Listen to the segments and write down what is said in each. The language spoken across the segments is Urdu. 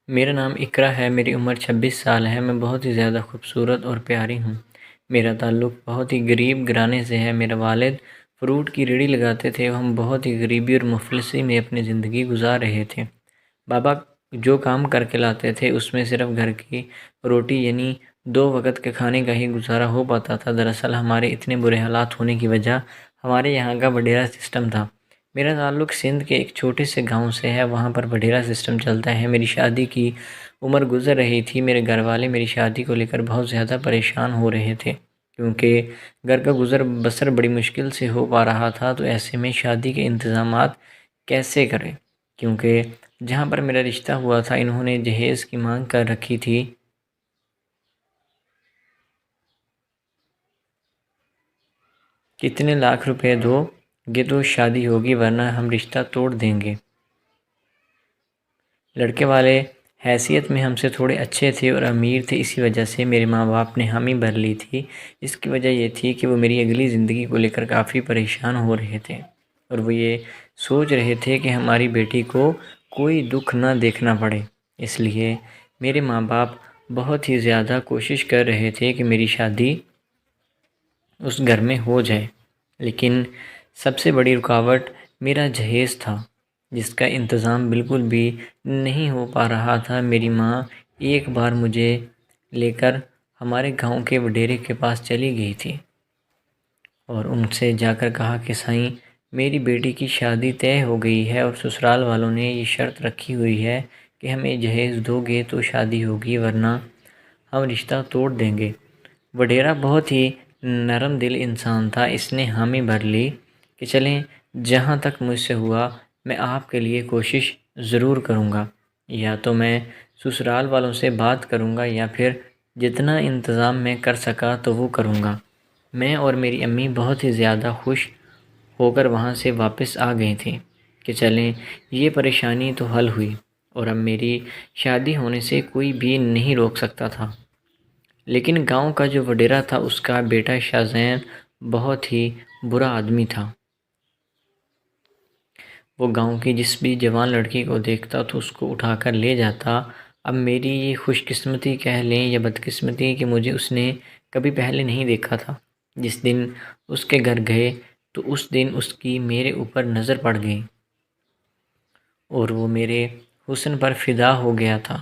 میرا نام اقرا ہے، میری عمر 26 سال ہے، میں بہت ہی زیادہ خوبصورت اور پیاری ہوں۔ میرا تعلق بہت ہی غریب گھرانے سے ہے۔ میرے والد فروٹ کی ریڑھی لگاتے تھے، ہم بہت ہی غریبی اور مفلسی میں اپنی زندگی گزار رہے تھے۔ بابا جو کام کر کے لاتے تھے اس میں صرف گھر کی روٹی یعنی 2 وقت کے کھانے کا ہی گزارا ہو پاتا تھا۔ دراصل ہمارے اتنے برے حالات ہونے کی وجہ ہمارے یہاں کا وڈیرا سسٹم تھا۔ میرا تعلق سندھ کے ایک چھوٹے سے گاؤں سے ہے، وہاں پر وڈیرا سسٹم چلتا ہے۔ میری شادی کی عمر گزر رہی تھی، میرے گھر والے میری شادی کو لے کر بہت زیادہ پریشان ہو رہے تھے کیونکہ گھر کا گزر بسر بڑی مشکل سے ہو پا رہا تھا، تو ایسے میں شادی کے انتظامات کیسے کریں، کیونکہ جہاں پر میرا رشتہ ہوا تھا انہوں نے جہیز کی مانگ کر رکھی تھی۔ کتنے لاکھ روپے دو گے تو شادی ہوگی ورنہ ہم رشتہ توڑ دیں گے۔ لڑکے والے حیثیت میں ہم سے تھوڑے اچھے تھے اور امیر تھے، اسی وجہ سے میرے ماں باپ نے حامی بھر لی تھی۔ اس کی وجہ یہ تھی کہ وہ میری اگلی زندگی کو لے کر کافی پریشان ہو رہے تھے اور وہ یہ سوچ رہے تھے کہ ہماری بیٹی کو کوئی دکھ نہ دیکھنا پڑے۔ اس لیے میرے ماں باپ بہت ہی زیادہ کوشش کر رہے تھے کہ میری شادی اس گھر میں ہو جائے، لیکن سب سے بڑی رکاوٹ میرا جہیز تھا جس کا انتظام بالکل بھی نہیں ہو پا رہا تھا۔ میری ماں ایک بار مجھے لے کر ہمارے گاؤں کے وڈیرے کے پاس چلی گئی تھی اور ان سے جا کر کہا کہ سائیں میری بیٹی کی شادی طے ہو گئی ہے اور سسرال والوں نے یہ شرط رکھی ہوئی ہے کہ ہمیں جہیز دو گے تو شادی ہوگی ورنہ ہم رشتہ توڑ دیں گے۔ وڈیرا بہت ہی نرم دل انسان تھا، اس نے حامی بھر لی کہ چلیں جہاں تک مجھ سے ہوا میں آپ کے لیے کوشش ضرور کروں گا، یا تو میں سسرال والوں سے بات کروں گا یا پھر جتنا انتظام میں کر سکا تو وہ کروں گا۔ میں اور میری امی بہت ہی زیادہ خوش ہو کر وہاں سے واپس آ گئی تھیں کہ چلیں یہ پریشانی تو حل ہوئی اور اب میری شادی ہونے سے کوئی بھی نہیں روک سکتا تھا۔ لیکن گاؤں کا جو وڈیرا تھا اس کا بیٹا شاہ زین بہت ہی برا آدمی تھا۔ وہ گاؤں کی جس بھی جوان لڑکی کو دیکھتا تو اس کو اٹھا کر لے جاتا۔ اب میری یہ خوش قسمتی کہہ لیں یا بدقسمتی کہ مجھے اس نے کبھی پہلے نہیں دیکھا تھا۔ جس دن اس کے گھر گئے تو اس دن اس کی میرے اوپر نظر پڑ گئی اور وہ میرے حسن پر فدا ہو گیا تھا۔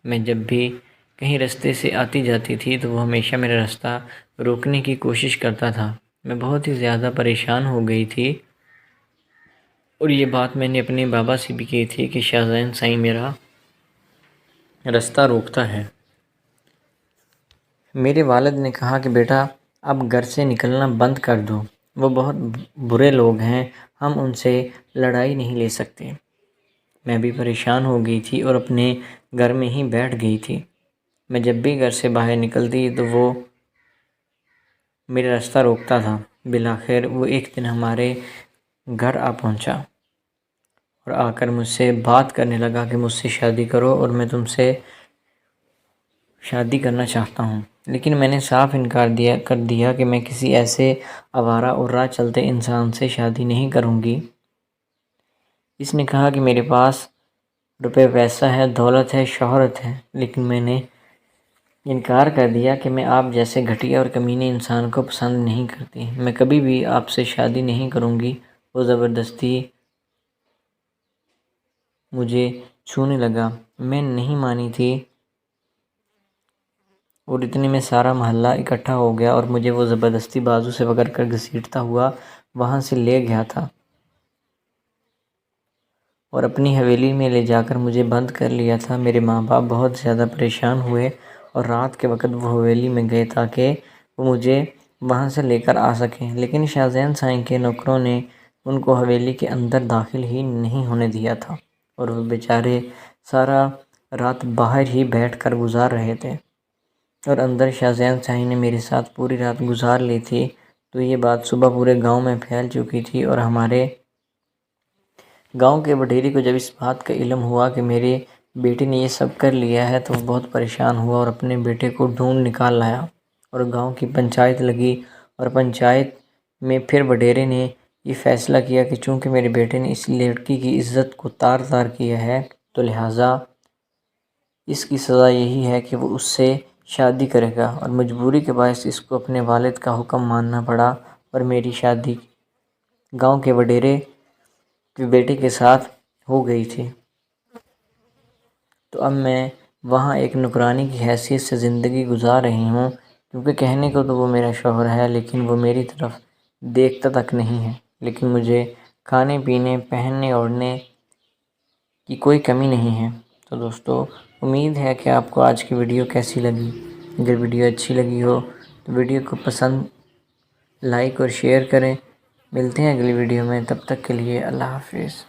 میں جب بھی کہیں رستے سے آتی جاتی تھی تو وہ ہمیشہ میرا راستہ روکنے کی کوشش کرتا تھا۔ میں بہت ہی زیادہ پریشان ہو گئی تھی اور یہ بات میں نے اپنے بابا سے بھی کی تھی کہ شاہ زین سائیں میرا راستہ روکتا ہے۔ میرے والد نے کہا کہ بیٹا اب گھر سے نکلنا بند کر دو، وہ بہت برے لوگ ہیں، ہم ان سے لڑائی نہیں لے سکتے۔ میں بھی پریشان ہو گئی تھی اور اپنے گھر میں ہی بیٹھ گئی تھی۔ میں جب بھی گھر سے باہر نکلتی تو وہ میرا راستہ روکتا تھا۔ بالآخر وہ ایک دن ہمارے گھر آ پہنچا اور آ کر مجھ سے بات کرنے لگا کہ مجھ سے شادی کرو اور میں تم سے شادی کرنا چاہتا ہوں، لیکن میں نے صاف انکار کر دیا کہ میں کسی ایسے آوارہ اور راہ چلتے انسان سے شادی نہیں کروں گی۔ اس نے کہا کہ میرے پاس روپے پیسہ ہے، دولت ہے، شہرت ہے، لیکن میں نے انکار کر دیا کہ میں آپ جیسے گھٹیا اور کمینے انسان کو پسند نہیں کرتی، میں کبھی بھی آپ سے شادی نہیں کروں گی۔ وہ زبردستی مجھے چھونے لگا، میں نہیں مانی تھی اور اتنے میں سارا محلہ اکٹھا ہو گیا اور مجھے وہ زبردستی بازو سے پکڑ کر گھسیٹتا ہوا وہاں سے لے گیا تھا اور اپنی حویلی میں لے جا کر مجھے بند کر لیا تھا۔ میرے ماں باپ بہت زیادہ پریشان ہوئے اور رات کے وقت وہ حویلی میں گئے تاکہ وہ مجھے وہاں سے لے کر آ سکیں، لیکن شاہ زین سائیں کے نوکروں نے ان کو حویلی کے اندر داخل ہی نہیں ہونے دیا تھا اور وہ بیچارے سارا رات باہر ہی بیٹھ کر گزار رہے تھے اور اندر شاہ زین سائیں نے میرے ساتھ پوری رات گزار لی تھی۔ تو یہ بات صبح پورے گاؤں میں پھیل چکی تھی اور ہمارے گاؤں کے وڈیرے کو جب اس بات کا علم ہوا کہ میرے بیٹے نے یہ سب کر لیا ہے تو وہ بہت پریشان ہوا اور اپنے بیٹے کو ڈھونڈ نکال لایا اور گاؤں کی پنچایت لگی اور پنچایت میں پھر وڈیرے نے یہ فیصلہ کیا کہ چونکہ میرے بیٹے نے اس لڑکی کی عزت کو تار تار کیا ہے تو لہٰذا اس کی سزا یہی ہے کہ وہ اس سے شادی کرے گا، اور مجبوری کے باعث اس کو اپنے والد کا حکم ماننا پڑا اور میری شادی گاؤں کے وڈیرے کے بیٹے کے ساتھ ہو گئی تھی۔ تو اب میں وہاں ایک نوکرانی کی حیثیت سے زندگی گزار رہی ہوں، کیونکہ کہنے کو تو وہ میرا شوہر ہے لیکن وہ میری طرف دیکھتا تک نہیں ہے، لیکن مجھے کھانے پینے، پہننے اوڑھنے کی کوئی کمی نہیں ہے۔ تو دوستو، امید ہے کہ آپ کو آج کی ویڈیو کیسی لگی۔ اگر ویڈیو اچھی لگی ہو تو ویڈیو کو پسند، لائک اور شیئر کریں۔ ملتے ہیں اگلی ویڈیو میں، تب تک کے لیے اللہ حافظ۔